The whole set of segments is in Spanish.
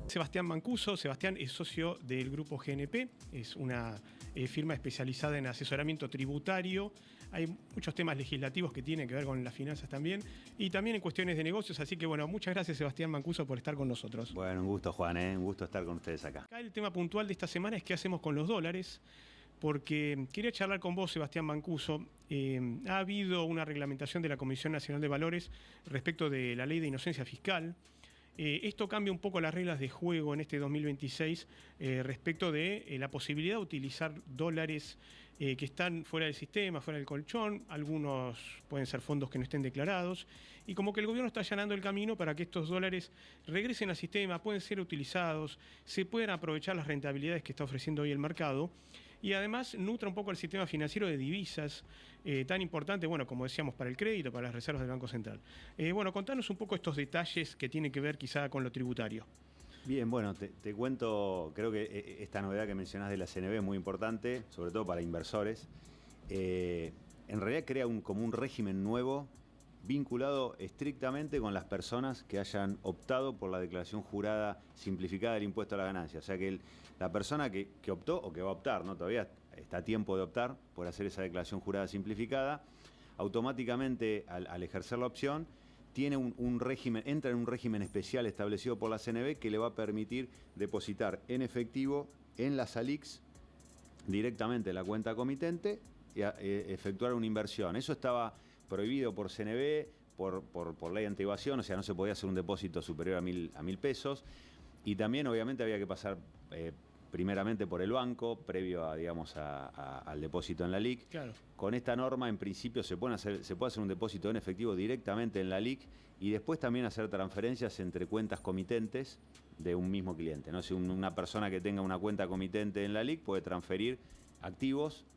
Sebastián Mancuso. Sebastián es socio del Grupo GNP, es una firma especializada en asesoramiento tributario. Hay muchos temas legislativos que tienen que ver con las finanzas también y también en cuestiones de negocios. Así que bueno, muchas gracias Sebastián Mancuso por estar con nosotros. Bueno, un gusto Juan, un gusto estar con ustedes acá. Acá el tema puntual de esta semana es qué hacemos con los dólares. Porque quería charlar con vos, Sebastián Mancuso. Ha habido una reglamentación de la Comisión Nacional de Valores respecto de la ley de inocencia fiscal. Esto cambia un poco las reglas de juego en este 2026 respecto de la posibilidad de utilizar dólares que están fuera del sistema, fuera del colchón. Algunos pueden ser fondos que no estén declarados. Y como que el gobierno está allanando el camino para que estos dólares regresen al sistema, pueden ser utilizados, se pueden aprovechar las rentabilidades que está ofreciendo hoy el mercado. Y además nutra un poco el sistema financiero de divisas, tan importante, bueno, como decíamos, para el crédito, para las reservas del Banco Central. Bueno, contanos un poco estos detalles que tienen que ver quizá con lo tributario. Bien, bueno, te cuento, creo que esta novedad que mencionás de la CNB es muy importante, sobre todo para inversores. En realidad crea como un régimen nuevo vinculado estrictamente con las personas que hayan optado por la declaración jurada simplificada del impuesto a la ganancia. O sea que la persona que optó o que va a optar, ¿no? Todavía está a tiempo de optar por hacer esa declaración jurada simplificada, automáticamente al ejercer la opción tiene un régimen, entra en un régimen especial establecido por la CNB que le va a permitir depositar en efectivo en las ALICs directamente en la cuenta comitente y efectuar una inversión. Eso estaba prohibido por CNB, por ley anti-evasión, o sea, no se podía hacer un depósito superior a 1.000 pesos. Y también, obviamente, había que pasar primeramente por el banco, previo a, digamos, al depósito en la LIC. Claro. Con esta norma, en principio, se puede hacer un depósito en efectivo directamente en la LIC y después también hacer transferencias entre cuentas comitentes de un mismo cliente, ¿no? Si una persona que tenga una cuenta comitente en la LIC puede transferir activos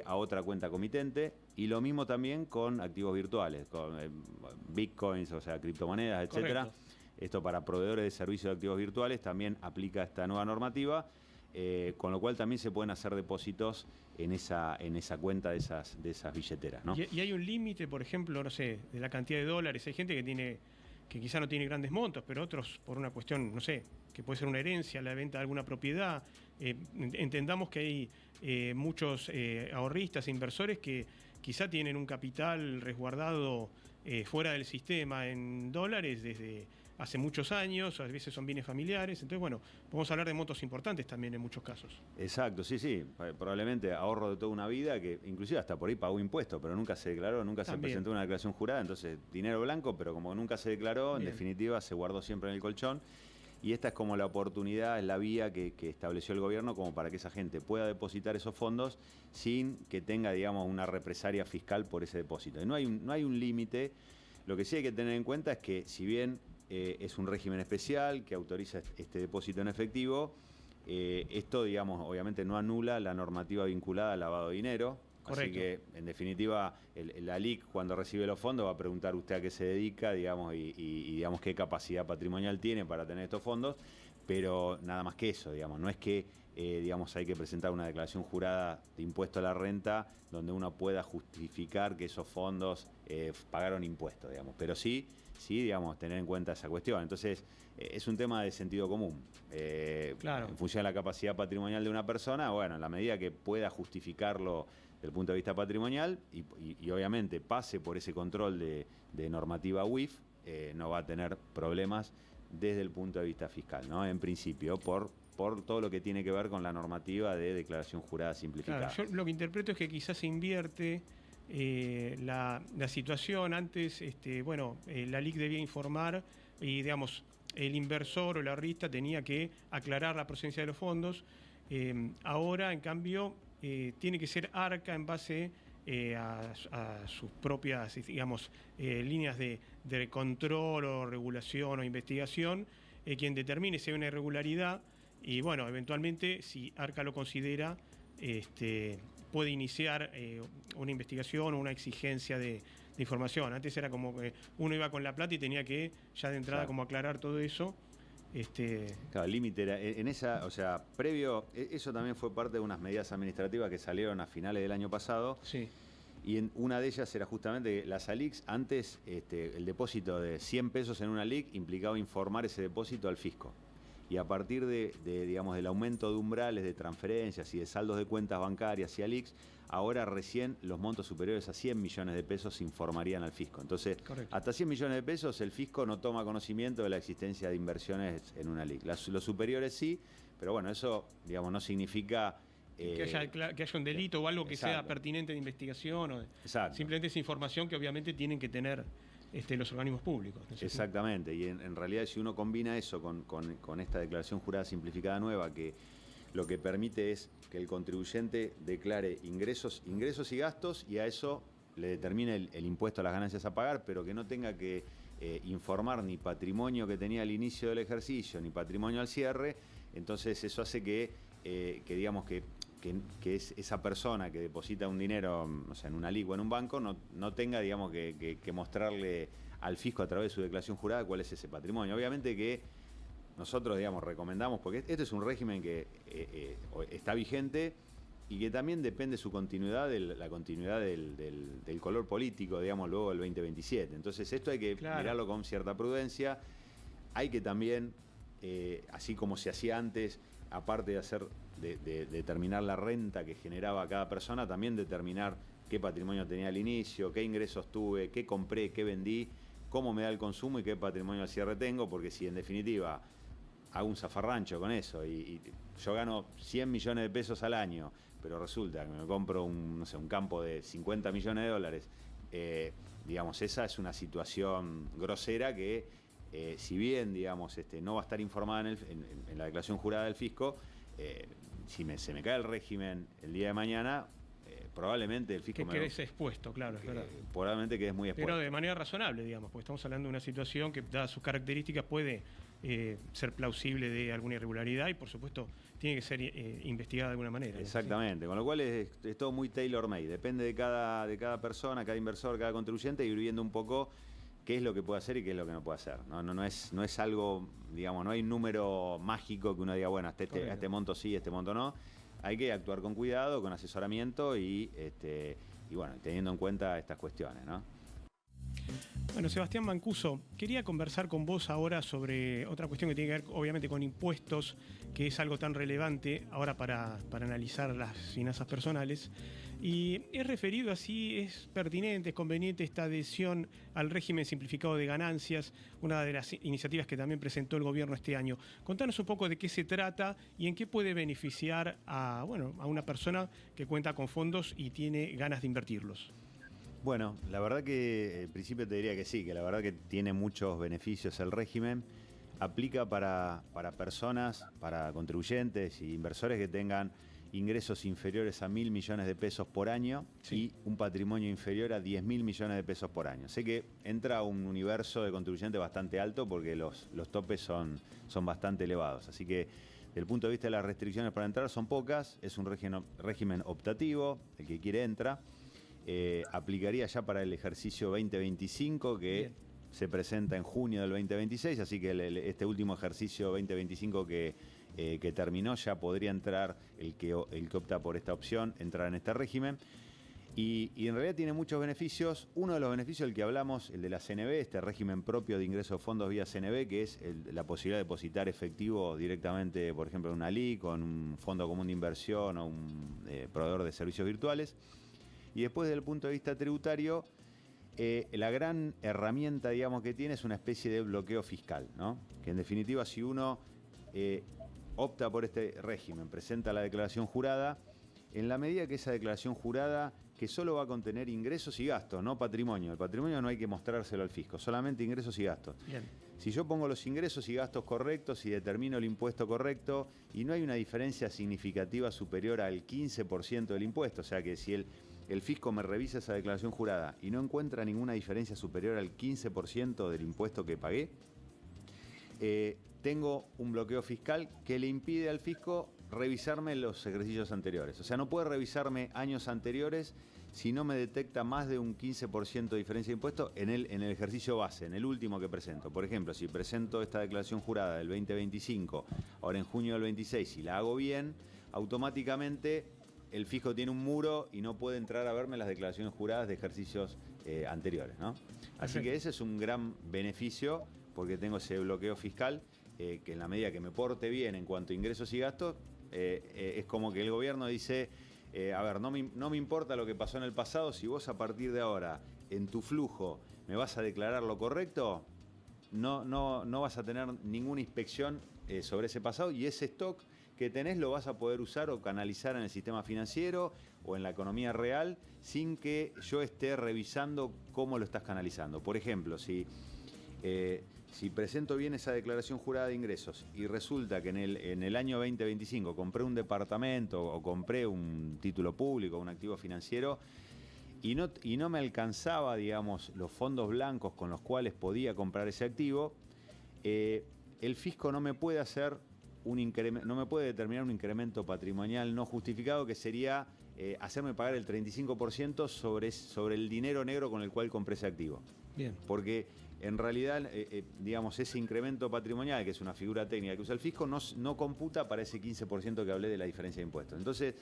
a otra cuenta comitente, y lo mismo también con activos virtuales, con bitcoins, o sea, criptomonedas, etcétera. Correcto. Esto para proveedores de servicios de activos virtuales también aplica esta nueva normativa, con lo cual también se pueden hacer depósitos en esa cuenta de esas billeteras, ¿no? Y hay un límite, por ejemplo, no sé, de la cantidad de dólares. Hay gente que quizá no tiene grandes montos, pero otros por una cuestión, no sé, que puede ser una herencia, la venta de alguna propiedad. Entendamos que hay muchos ahorristas e inversores que quizá tienen un capital resguardado fuera del sistema en dólares desde hace muchos años, a veces son bienes familiares. Entonces, bueno, podemos hablar de montos importantes también en muchos casos. Exacto, sí. Probablemente ahorro de toda una vida, que inclusive hasta por ahí pagó impuestos, pero nunca se declaró, nunca También. se presentó una declaración jurada. Entonces, dinero blanco, pero como nunca se declaró, Bien. En definitiva se guardó siempre en el colchón. Y esta es como la oportunidad, la vía que estableció el gobierno como para que esa gente pueda depositar esos fondos sin que tenga, digamos, una represalia fiscal por ese depósito. Y no hay un límite. Lo que sí hay que tener en cuenta es que, si bien es un régimen especial que autoriza este depósito en efectivo, esto, digamos, obviamente no anula la normativa vinculada al lavado de dinero. Correcto. Así que, en definitiva, la LIC, cuando recibe los fondos, va a preguntar usted a qué se dedica, digamos, y digamos, qué capacidad patrimonial tiene para tener estos fondos, pero nada más que eso, digamos. No es que, digamos, hay que presentar una declaración jurada de impuesto a la renta donde uno pueda justificar que esos fondos pagaron impuestos, digamos. Pero sí, digamos, tener en cuenta esa cuestión. Entonces, es un tema de sentido común. Claro. En función de la capacidad patrimonial de una persona, bueno, en la medida que pueda justificarlo desde el punto de vista patrimonial y obviamente pase por ese control de normativa UIF, no va a tener problemas desde el punto de vista fiscal, ¿no? En principio, por todo lo que tiene que ver con la normativa de declaración jurada simplificada. Claro, yo lo que interpreto es que quizás se invierte la situación. Antes, la LIC debía informar y, digamos, el inversor o el ahorrista tenía que aclarar la procedencia de los fondos. Ahora, en cambio, tiene que ser ARCA en base a sus propias, digamos, líneas de control o regulación o investigación, quien determine si hay una irregularidad. Y bueno, eventualmente, si ARCA lo considera, puede iniciar una investigación o una exigencia de información. Antes era como que uno iba con la plata y tenía que ya de entrada, claro, como aclarar todo eso. Claro, el límite era en esa, o sea, previo, eso también fue parte de unas medidas administrativas que salieron a finales del año pasado. Sí. Y una de ellas era justamente las ALICs. Antes, el depósito de 100 pesos en una ALIC implicaba informar ese depósito al fisco. y a partir digamos, del aumento de umbrales de transferencias y de saldos de cuentas bancarias y ALIX, ahora recién los montos superiores a 100 millones de pesos se informarían al fisco. Entonces, correcto, hasta 100 millones de pesos el fisco no toma conocimiento de la existencia de inversiones en una ALIC. Los superiores sí, pero bueno, eso, digamos, no significa... que haya un delito o algo que exacto, sea pertinente de investigación. Exacto. Simplemente es información que obviamente tienen que tener los organismos públicos, ¿no es cierto? Exactamente, y en realidad si uno combina eso con esta declaración jurada simplificada nueva, que lo que permite es que el contribuyente declare ingresos y gastos y a eso le determine el impuesto a las ganancias a pagar, pero que no tenga que informar ni patrimonio que tenía al inicio del ejercicio ni patrimonio al cierre. Entonces eso hace que digamos que esa persona que deposita un dinero, o sea, en una ALIC o en un banco no tenga, digamos, que mostrarle al fisco a través de su declaración jurada cuál es ese patrimonio. Obviamente que nosotros, digamos, recomendamos, porque este es un régimen que está vigente y que también depende su continuidad, la continuidad del color político, digamos, luego del 2027. Entonces esto hay que mirarlo con cierta prudencia. Hay que también, así como se hacía antes, aparte de determinar la renta que generaba cada persona, también determinar qué patrimonio tenía al inicio, qué ingresos tuve, qué compré, qué vendí, cómo me da el consumo y qué patrimonio al cierre tengo, porque si en definitiva hago un zafarrancho con eso y yo gano 100 millones de pesos al año, pero resulta que me compro un campo de 50 millones de dólares, digamos, esa es una situación grosera que, si bien, digamos, no va a estar informada en la declaración jurada del fisco, si se me cae el régimen el día de mañana, probablemente el fisco que quedes expuesto, claro, es verdad. Probablemente quedes muy expuesto. Pero de manera razonable, digamos, porque estamos hablando de una situación que, dadas sus características, puede ser plausible de alguna irregularidad y, por supuesto, tiene que ser investigada de alguna manera. Exactamente, ¿no? Con lo cual es todo muy tailor-made. Depende de cada persona, cada inversor, cada contribuyente, ir viendo un poco qué es lo que puede hacer y qué es lo que no puede hacer. No es algo, digamos, no hay un número mágico que uno diga, bueno, este monto sí, este monto no. Hay que actuar con cuidado, con asesoramiento y bueno, teniendo en cuenta estas cuestiones, ¿no? Bueno, Sebastián Mancuso, quería conversar con vos ahora sobre otra cuestión que tiene que ver, obviamente, con impuestos, que es algo tan relevante ahora para analizar las finanzas personales. Y es referido así, es pertinente, es conveniente esta adhesión al régimen simplificado de ganancias, una de las iniciativas que también presentó el gobierno este año. Contanos un poco de qué se trata y en qué puede beneficiar a una persona que cuenta con fondos y tiene ganas de invertirlos. Bueno, la verdad que al principio te diría que sí, que la verdad que tiene muchos beneficios el régimen. Aplica para personas, para contribuyentes y inversores que tengan ingresos inferiores a 1.000 millones de pesos por año y un patrimonio inferior a 10.000 millones de pesos por año. Sé que entra un universo de contribuyentes bastante alto porque los topes son bastante elevados. Así que, desde el punto de vista de las restricciones para entrar, son pocas. Es un régimen optativo, el que quiere entra. Aplicaría ya para el ejercicio 2025, que bien, se presenta en junio del 2026, así que este último ejercicio 2025 que terminó, ya podría entrar el que opta por esta opción, entrar en este régimen. Y en realidad tiene muchos beneficios. Uno de los beneficios del que hablamos, el de la CNB, este régimen propio de ingreso de fondos vía CNB, que es la posibilidad de depositar efectivo directamente, por ejemplo, en una ALIC, con un fondo común de inversión o un proveedor de servicios virtuales. Y después, desde el punto de vista tributario, la gran herramienta, digamos, que tiene es una especie de bloqueo fiscal, ¿no? Que en definitiva, si uno opta por este régimen, presenta la declaración jurada, en la medida que esa declaración jurada, que solo va a contener ingresos y gastos, no patrimonio. El patrimonio no hay que mostrárselo al fisco, solamente ingresos y gastos. Bien. Si yo pongo los ingresos y gastos correctos y determino el impuesto correcto y no hay una diferencia significativa superior al 15% del impuesto, o sea que si el fisco me revisa esa declaración jurada y no encuentra ninguna diferencia superior al 15% del impuesto que pagué, tengo un bloqueo fiscal que le impide al fisco revisarme los ejercicios anteriores. O sea, no puede revisarme años anteriores si no me detecta más de un 15% de diferencia de impuesto en el ejercicio base, en el último que presento. Por ejemplo, si presento esta declaración jurada del 2025, ahora en junio del 26, si la hago bien, automáticamente el fisco tiene un muro y no puede entrar a verme las declaraciones juradas de ejercicios anteriores, ¿no? Así que ese es un gran beneficio porque tengo ese bloqueo fiscal que en la medida que me porte bien en cuanto a ingresos y gastos, es como que el gobierno dice, a ver, no me importa lo que pasó en el pasado, si vos a partir de ahora en tu flujo me vas a declarar lo correcto, no vas a tener ninguna inspección sobre ese pasado, y ese stock que tenés lo vas a poder usar o canalizar en el sistema financiero o en la economía real sin que yo esté revisando cómo lo estás canalizando. Por ejemplo, si presento bien esa declaración jurada de ingresos y resulta que en el año 2025 compré un departamento o compré un título público, un activo financiero, y no me alcanzaba, digamos, los fondos blancos con los cuales podía comprar ese activo, el fisco no me puede hacer no me puede determinar un incremento patrimonial no justificado, que sería hacerme pagar el 35% sobre el dinero negro con el cual compré ese activo. Bien. Porque en realidad, digamos, ese incremento patrimonial, que es una figura técnica que usa el fisco, no computa para ese 15% que hablé de la diferencia de impuestos. Entonces,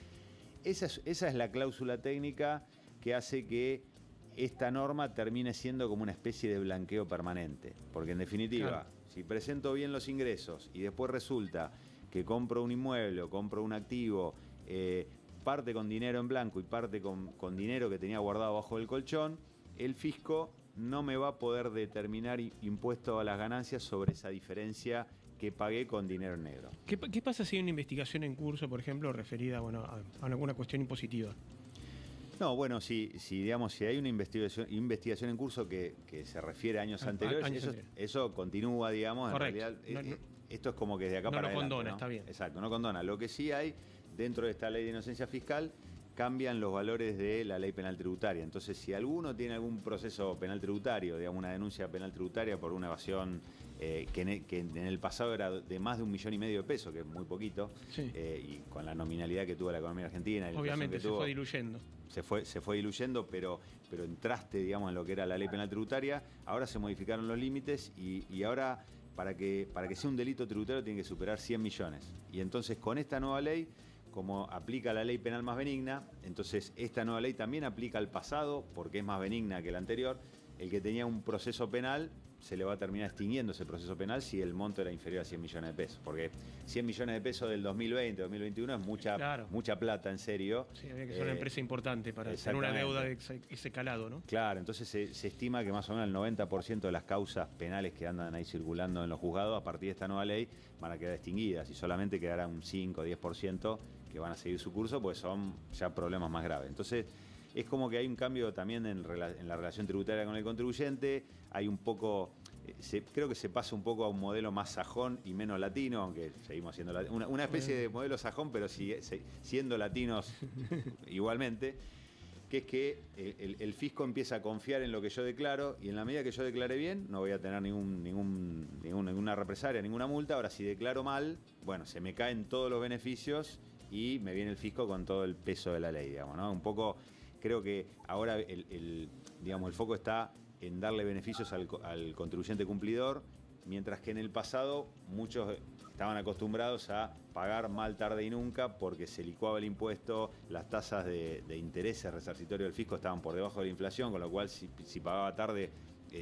esa es la cláusula técnica que hace que esta norma termine siendo como una especie de blanqueo permanente. Porque en definitiva, claro, si presento bien los ingresos y después resulta que compro un inmueble o compro un activo, parte con dinero en blanco y parte con dinero que tenía guardado bajo el colchón, el fisco no me va a poder determinar impuesto a las ganancias sobre esa diferencia que pagué con dinero negro. ¿Qué pasa si hay una investigación en curso, por ejemplo, referida a alguna cuestión impositiva? No, bueno, si hay una investigación en curso que se refiere a años anteriores, eso continúa, digamos. Correcto. En realidad, esto es como que de acá para adelante. No lo condona, ¿no? Está bien. Exacto, no condona. Lo que sí hay, dentro de esta ley de inocencia fiscal, cambian los valores de la ley penal tributaria. Entonces, si alguno tiene algún proceso penal tributario, digamos, una denuncia penal tributaria por una evasión que en el pasado era de más de 1,5 millones de pesos, que es muy poquito, sí, y con la nominalidad que tuvo la economía argentina. Obviamente se fue diluyendo. Se fue diluyendo, pero entraste, digamos, en lo que era la ley penal tributaria. Ahora se modificaron los límites y ahora, para que sea un delito tributario, tiene que superar 100 millones. Y entonces, con esta nueva ley, como aplica la ley penal más benigna, entonces esta nueva ley también aplica al pasado, porque es más benigna que la anterior. El que tenía un proceso penal, se le va a terminar extinguiendo ese proceso penal si el monto era inferior a 100 millones de pesos. Porque 100 millones de pesos del 2020, 2021 es mucha plata, en serio. Sí, había que ser una empresa importante para tener una deuda de ese calado, ¿no? Claro, entonces se estima que más o menos el 90% de las causas penales que andan ahí circulando en los juzgados, a partir de esta nueva ley, van a quedar extinguidas y solamente quedará un 5 o 10% que van a seguir su curso, pues son ya problemas más graves. Entonces, es como que hay un cambio también en la relación tributaria con el contribuyente. Hay un poco, creo que se pasa un poco a un modelo más sajón y menos latino, aunque seguimos siendo una especie de modelo sajón, pero siendo latinos igualmente, que es que el fisco empieza a confiar en lo que yo declaro, y en la medida que yo declare bien, no voy a tener ninguna represalia, ninguna multa. Ahora, si declaro mal, bueno, se me caen todos los beneficios y me viene el fisco con todo el peso de la ley, digamos, ¿no? Un poco, creo que ahora el foco está en darle beneficios al contribuyente cumplidor, mientras que en el pasado muchos estaban acostumbrados a pagar mal, tarde y nunca, porque se licuaba el impuesto, las tasas de intereses resarcitorio del fisco estaban por debajo de la inflación, con lo cual si pagaba tarde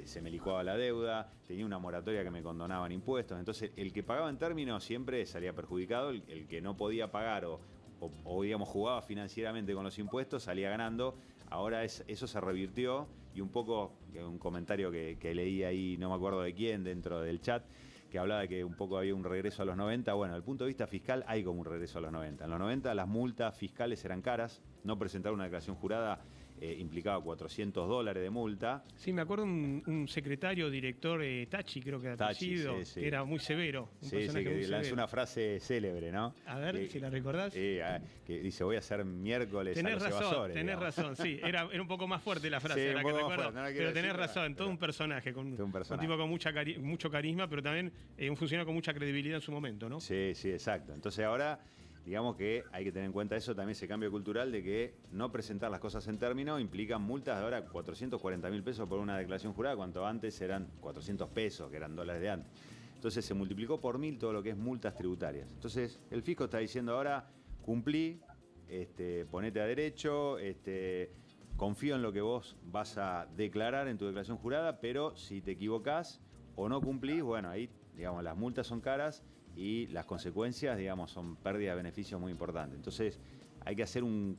se me licuaba la deuda, tenía una moratoria que me condonaban impuestos. Entonces, el que pagaba en términos siempre salía perjudicado, el que no podía pagar o digamos, jugaba financieramente con los impuestos salía ganando. Ahora eso se revirtió, y un poco, un comentario que leí ahí, no me acuerdo de quién, dentro del chat, que hablaba de que un poco había un regreso a los 90. Bueno, desde el punto de vista fiscal hay como un regreso a los 90. En los 90 las multas fiscales eran caras, no presentar una declaración jurada implicaba $400 de multa. Sí, me acuerdo un secretario, director, Tachi, creo que era apellido, sí. que era muy severo. Que lanzó una frase célebre, ¿no? A ver, si la recordás. Que dice, voy a hacer miércoles tenés a los razón, evasores. Tenés razón, sí. Era un poco más fuerte la frase, la que recuerdo. Pero tenés razón, todo un personaje, un tipo con mucho carisma, pero también un funcionario con mucha credibilidad en su momento, ¿no? Sí, exacto. Entonces ahora, digamos que hay que tener en cuenta eso, también ese cambio cultural de que no presentar las cosas en término implica multas de ahora 440.000 pesos por una declaración jurada, cuando antes eran 400 pesos, que eran dólares de antes. Entonces se multiplicó por 1.000 todo lo que es multas tributarias. Entonces el fisco está diciendo ahora, cumplí, ponete a derecho, confío en lo que vos vas a declarar en tu declaración jurada, pero si te equivocás o no cumplís, bueno, ahí digamos, las multas son caras y las consecuencias, digamos, son pérdida de beneficios muy importantes. Entonces, hay que hacer un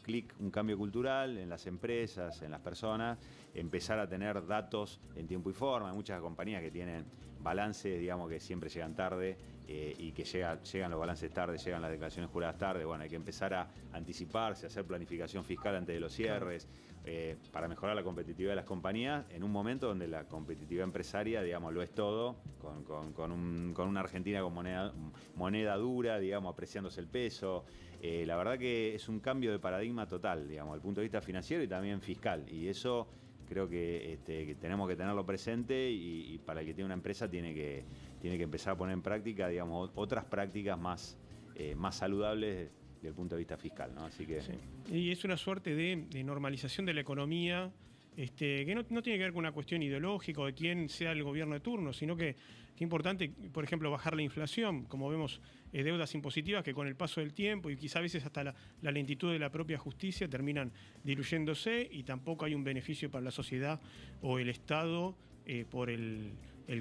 cambio cultural en las empresas, en las personas, empezar a tener datos en tiempo y forma. Hay muchas compañías que tienen balances, digamos, que siempre llegan tarde y que llegan los balances tarde, llegan las declaraciones juradas tarde. Bueno, hay que empezar a anticiparse, hacer planificación fiscal antes de los cierres, para mejorar la competitividad de las compañías en un momento donde la competitividad empresaria, digamos, lo es todo, con una Argentina con moneda dura, digamos, apreciándose el peso. La verdad que es un cambio de paradigma total, digamos, desde el punto de vista financiero y también fiscal. Y eso creo que tenemos que tenerlo presente y para el que tiene una empresa tiene que empezar a poner en práctica, digamos, otras prácticas más saludables desde el punto de vista fiscal, ¿no? Así que... Sí. Y es una suerte de normalización de la economía, que no tiene que ver con una cuestión ideológica o de quién sea el gobierno de turno, sino que es importante, por ejemplo, bajar la inflación, como vemos, deudas impositivas que con el paso del tiempo y quizá a veces hasta la lentitud de la propia justicia terminan diluyéndose y tampoco hay un beneficio para la sociedad o el Estado por el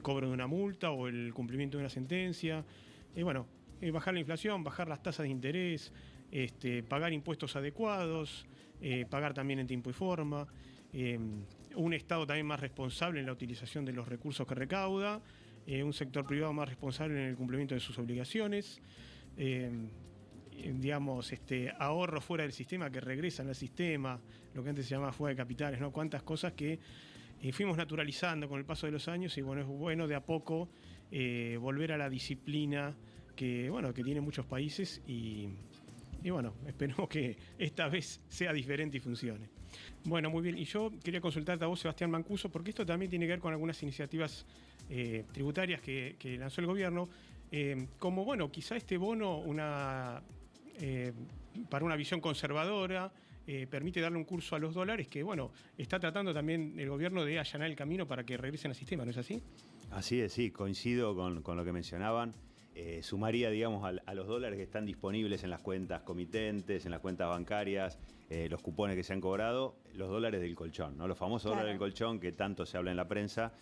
cobro de una multa o el cumplimiento de una sentencia. Bajar la inflación, bajar las tasas de interés, pagar impuestos adecuados, pagar también en tiempo y forma, un Estado también más responsable en la utilización de los recursos que recauda, un sector privado más responsable en el cumplimiento de sus obligaciones, ahorros fuera del sistema que regresan al sistema, lo que antes se llamaba fuga de capitales, ¿no? Cuántas cosas que fuimos naturalizando con el paso de los años y bueno, es bueno de a poco volver a la disciplina que tienen muchos países y esperemos que esta vez sea diferente y funcione. Bueno, muy bien. Y yo quería consultarte a vos, Sebastián Mancuso, porque esto también tiene que ver con algunas iniciativas tributarias que lanzó el gobierno, quizá este bono para una visión conservadora, permite darle un curso a los dólares que, está tratando también el gobierno de allanar el camino para que regresen al sistema, ¿no es así? Así es, sí, coincido con lo que mencionaban. Sumaría, digamos, a los dólares que están disponibles en las cuentas comitentes, en las cuentas bancarias, los cupones que se han cobrado, los dólares del colchón, ¿no? Los famosos dólares del colchón que tanto se habla en la prensa.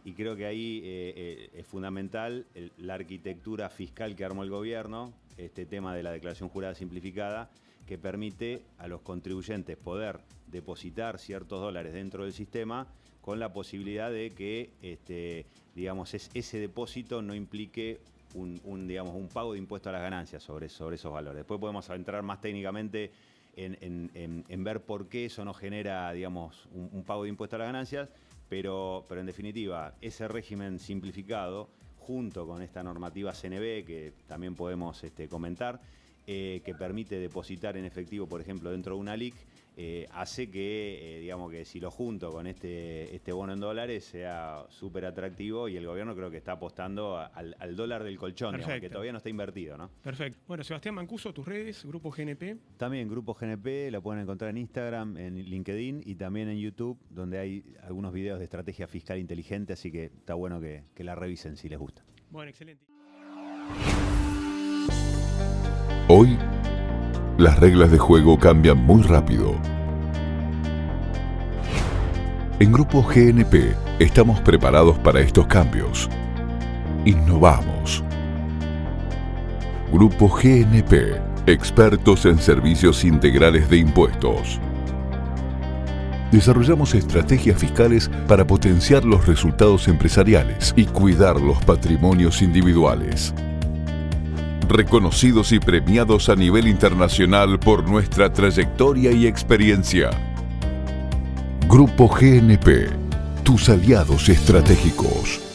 Y creo que ahí es fundamental la arquitectura fiscal que armó el gobierno, este tema de la declaración jurada simplificada, que permite a los contribuyentes poder depositar ciertos dólares dentro del sistema con la posibilidad de que ese depósito no implique un pago de impuesto a las ganancias sobre esos valores. Después podemos entrar más técnicamente en ver por qué eso no genera, digamos, un pago de impuesto a las ganancias, pero en definitiva, ese régimen simplificado, junto con esta normativa CNB, que también podemos comentar, que permite depositar en efectivo, por ejemplo, dentro de una LIC, hace que si lo junto con este bono en dólares sea súper atractivo y el gobierno creo que está apostando al dólar del colchón, digamos, que todavía no está invertido, ¿no? Perfecto. Bueno, Sebastián Mancuso, tus redes, Grupo GNP. También Grupo GNP, la pueden encontrar en Instagram, en LinkedIn y también en YouTube, donde hay algunos videos de estrategia fiscal inteligente, así que está bueno que la revisen si les gusta. Bueno, excelente. Hoy, las reglas de juego cambian muy rápido. En Grupo GNP estamos preparados para estos cambios. Innovamos. Grupo GNP, expertos en servicios integrales de impuestos. Desarrollamos estrategias fiscales para potenciar los resultados empresariales y cuidar los patrimonios individuales. Reconocidos y premiados a nivel internacional por nuestra trayectoria y experiencia. Grupo GNP, tus aliados estratégicos.